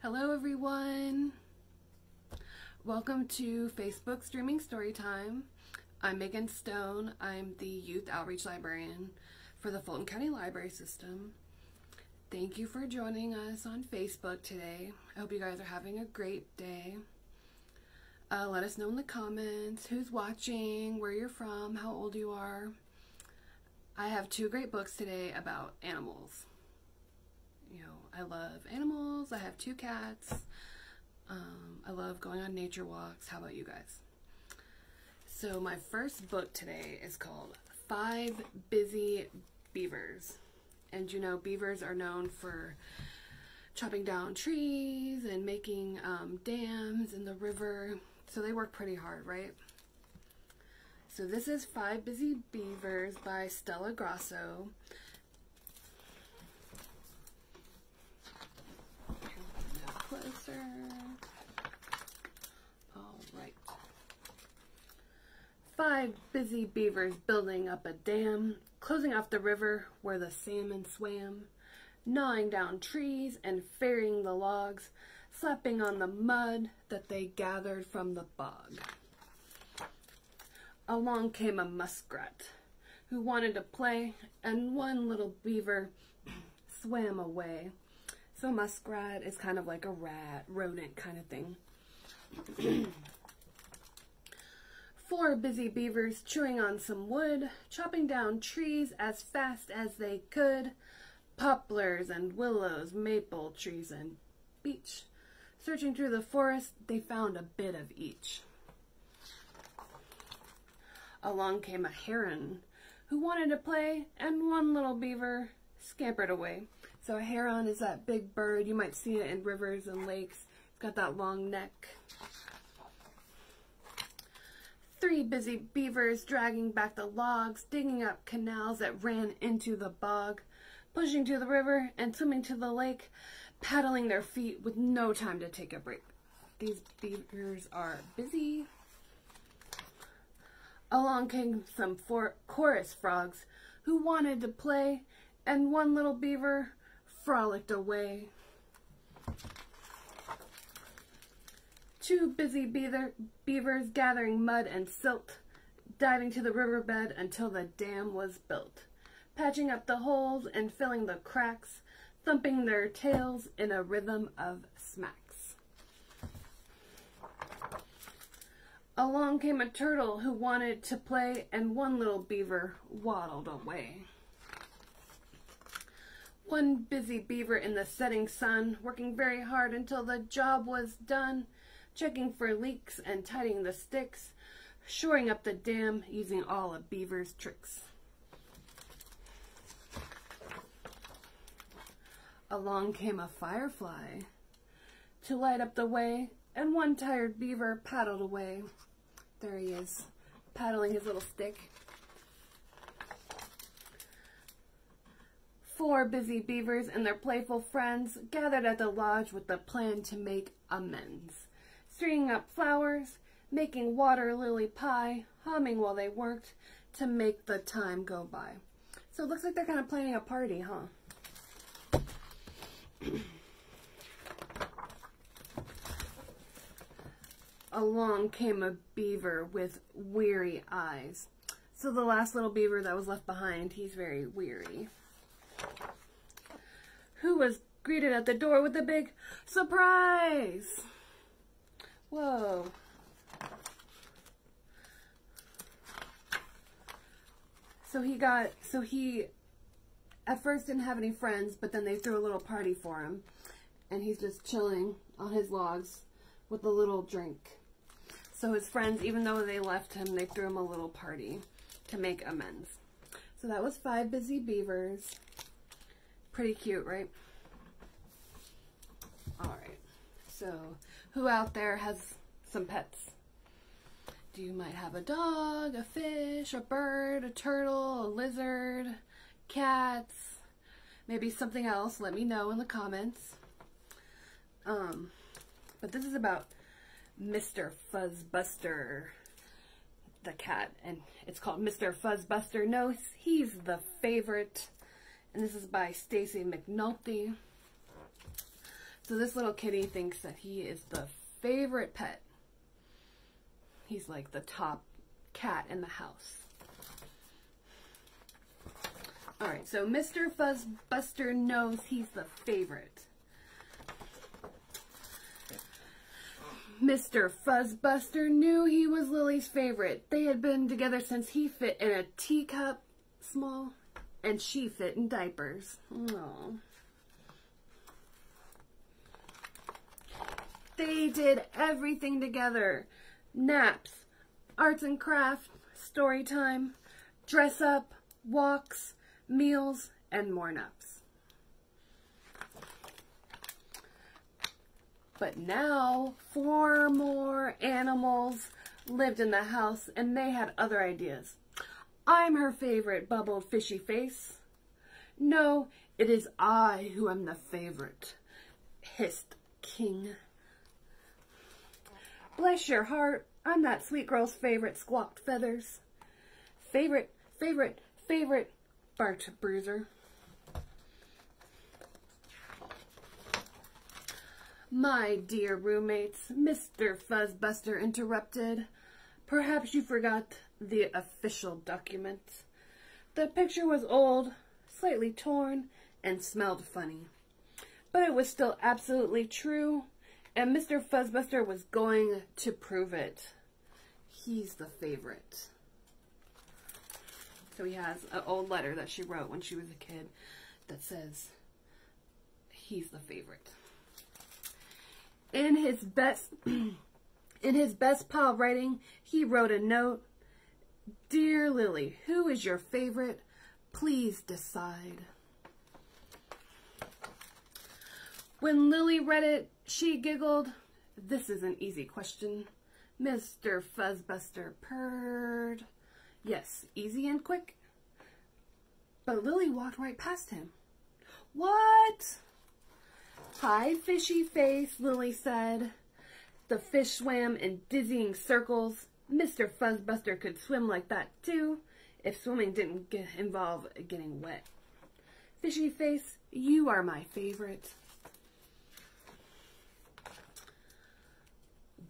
Hello everyone! Welcome to Facebook Streaming Storytime. I'm Meagan Stone. I'm the Youth Outreach Librarian for the Fulton County Library System. Thank you for joining us on Facebook today. I hope you guys are having a great day. Let us know in the comments who's watching, where you're from, how old you are. I have two great books today about animals. You know, I love animals. I have two cats. I love going on nature walks. How about you guys? So my first book today is called 5 Busy Beavers. And you know, beavers are known for chopping down trees and making dams in the river. So they work pretty hard, right? So this is 5 Busy Beavers by Stella Grosso. Closer. All right. 5 busy beavers building up a dam, closing off the river where the salmon swam, gnawing down trees and ferrying the logs, slapping on the mud that they gathered from the bog. Along came a muskrat who wanted to play, and one little beaver swam away. So muskrat is kind of like a rat, rodent kind of thing. 4 busy beavers chewing on some wood, chopping down trees as fast as they could. Poplars and willows, maple trees and beech. Searching through the forest, they found a bit of each. Along came a heron who wanted to play, and one little beaver scampered away. So a heron is that big bird. You might see it in rivers and lakes. It's got that long neck. 3 busy beavers dragging back the logs, digging up canals that ran into the bog, pushing to the river and swimming to the lake, paddling their feet with no time to take a break. These beavers are busy. Along came some 4 chorus frogs who wanted to play, and one little beaver frolicked away. 2 busy beavers gathering mud and silt, diving to the riverbed until the dam was built, patching up the holes and filling the cracks, thumping their tails in a rhythm of smacks. Along came a turtle who wanted to play, and one little beaver waddled away. 1 busy beaver in the setting sun, working very hard until the job was done, checking for leaks and tidying the sticks, shoring up the dam using all a beaver's tricks. Along came a firefly to light up the way, and one tired beaver paddled away. There he is, paddling his little stick. 4 busy beavers and their playful friends gathered at the lodge with the plan to make amends. Stringing up flowers, making water lily pie, humming while they worked to make the time go by. So it looks like they're kind of planning a party, huh? Along came a beaver with weary eyes. So the last little beaver that was left behind, he's very weary. Who was greeted at the door with a big surprise. Whoa. So he at first didn't have any friends, but then they threw a little party for him. And he's just chilling on his logs with a little drink. So his friends, even though they left him, they threw him a little party to make amends. So that was 5 busy beavers. Pretty cute, right? Alright, so who out there has some pets? You might have a dog, a fish, a bird, a turtle, a lizard, cats, maybe something else. Let me know in the comments. But this is about Mr. Fuzz Buster, the cat, and it's called Mr. Fuzz Buster. No, he's the favorite. And this is by Stacy McNulty. So this little kitty thinks that he is the favorite pet. He's like the top cat in the house. Alright, so Mr. Fuzz Buster knows he's the favorite. Mr. Fuzz Buster knew he was Lily's favorite. They had been together since he fit in a teacup small and she fit in diapers. Aww. They did everything together. Naps, arts and crafts, story time, dress up, walks, meals, and more naps. But now 4 more animals lived in the house and they had other ideas. I'm her favorite, bubbled Fishy Face. No, it is I who am the favorite, hissed King. Bless your heart, I'm that sweet girl's favorite, squawked Feathers. Favorite, favorite, favorite, barked Bruiser. My dear roommates, Mr. Fuzz Buster interrupted. Perhaps you forgot the official document. The picture was old, slightly torn, and smelled funny. But it was still absolutely true, and Mr. Fuzz Buster was going to prove it. He's the favorite. So he has an old letter that she wrote when she was a kid that says he's the favorite. In his best pal writing, he wrote a note. Dear Lily, who is your favorite? Please decide. When Lily read it, she giggled. This is an easy question. Mr. Fuzz Buster purred. Yes, easy and quick. But Lily walked right past him. What? Hi, Fishy Face, Lily said. The fish swam in dizzying circles. Mr. Fuzz Buster could swim like that too, if swimming didn't involve getting wet. Fishy Face, you are my favorite.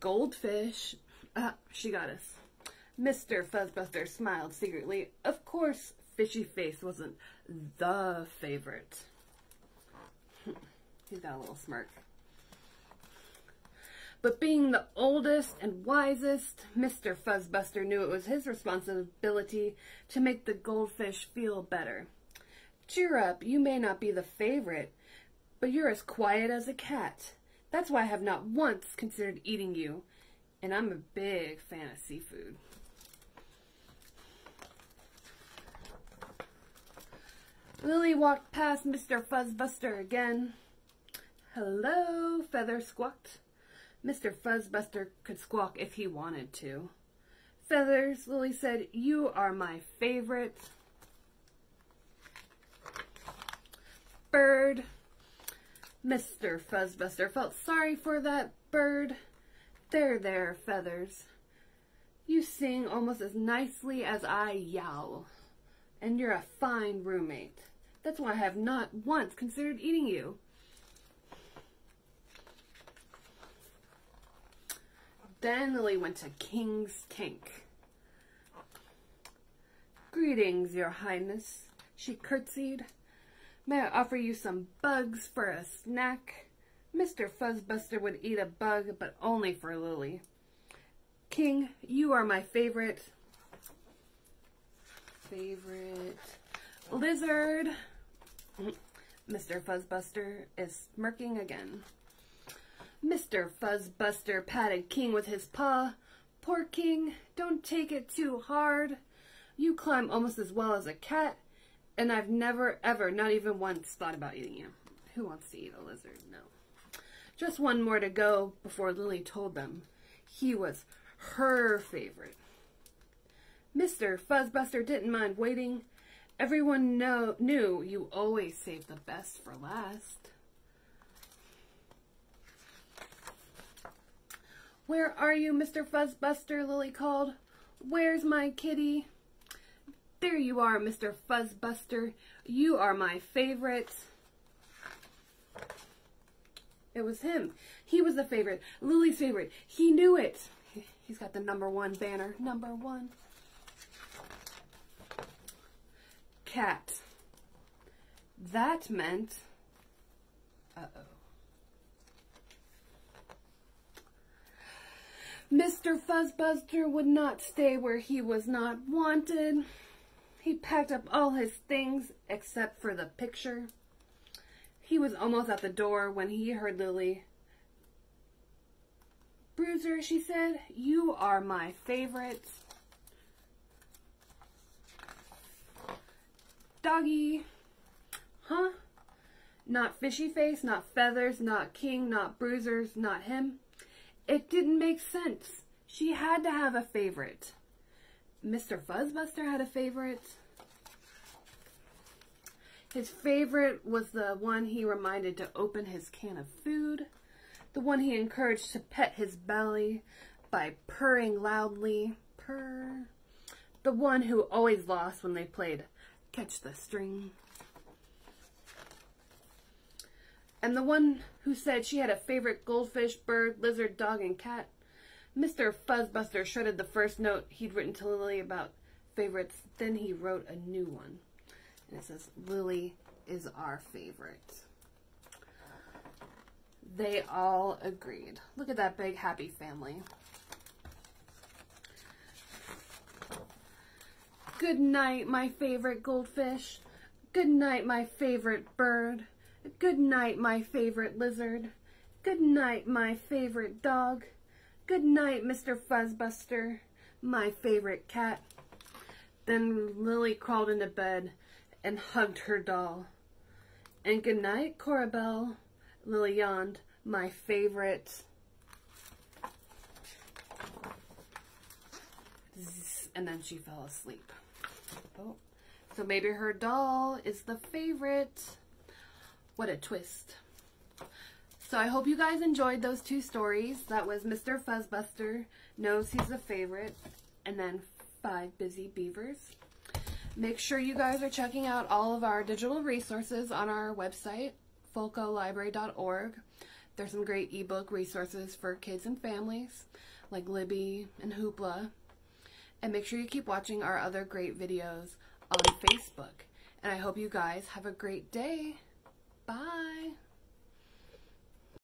Goldfish. She got us. Mr. Fuzz Buster smiled secretly. Of course, Fishy Face wasn't the favorite. He's got a little smirk. But being the oldest and wisest, Mr. Fuzz Buster knew it was his responsibility to make the goldfish feel better. Cheer up, you may not be the favorite, but you're as quiet as a cat. That's why I have not once considered eating you, and I'm a big fan of seafood. Lily walked past Mr. Fuzz Buster again. Hello, Feather squawked. Mr. Fuzz Buster could squawk if he wanted to. Feathers, Lily said, you are my favorite. Bird. Mr. Fuzz Buster felt sorry for that bird. There, Feathers. You sing almost as nicely as I yowl. And you're a fine roommate. That's why I have not once considered eating you. Then Lily went to King's tank. Greetings, Your Highness, she curtsied. May I offer you some bugs for a snack? Mr. Fuzz Buster would eat a bug, but only for Lily. King, you are my favorite. Lizard. Mr. Fuzz Buster is smirking again. Mr. Fuzz Buster patted King with his paw. Poor King, don't take it too hard. You climb almost as well as a cat, and I've never, ever, not even once thought about eating you. Who wants to eat a lizard? No. Just one more to go before Lily told them he was her favorite. Mr. Fuzz Buster didn't mind waiting. Everyone knew you always save the best for last. Where are you, Mr. Fuzz Buster? Lily called. Where's my kitty? There you are, Mr. Fuzz Buster. You are my favorite. It was him. He was the favorite. Lily's favorite. He knew it. He's got the #1 banner. #1. Cat. That meant... Uh-oh. Mr. Fuzz Buster would not stay where he was not wanted. He packed up all his things except for the picture. He was almost at the door when he heard Lily. Bruiser, she said, you are my favorite. Doggy. Huh? Not fishy face, not feathers, not king, not bruisers, not him. It didn't make sense. She had to have a favorite. Mr. Fuzz Buster had a favorite. His favorite was the one he reminded to open his can of food. The one he encouraged to pet his belly by purring loudly. Purr. The one who always lost when they played catch the string. And the one who said she had a favorite goldfish, bird, lizard, dog, and cat. Mr. Fuzz Buster shredded the first note he'd written to Lily about favorites. Then he wrote a new one. And it says, Lily is our favorite. They all agreed. Look at that big happy family. Good night, my favorite goldfish. Good night, my favorite bird. Good night, my favorite lizard. Good night, my favorite dog. Good night, Mr. Fuzz Buster, my favorite cat. Then Lily crawled into bed and hugged her doll. And good night, Corabelle. Lily yawned, my favorite. And then she fell asleep. Oh, so maybe her doll is the favorite. What a twist. So I hope you guys enjoyed those 2 stories. That was Mr. Fuzz Buster knows he's the favorite, and then 5 busy beavers. Make sure you guys are checking out all of our digital resources on our website, folkolibrary.org. There's some great ebook resources for kids and families, like Libby and Hoopla. And make sure you keep watching our other great videos on Facebook. And I hope you guys have a great day. Bye.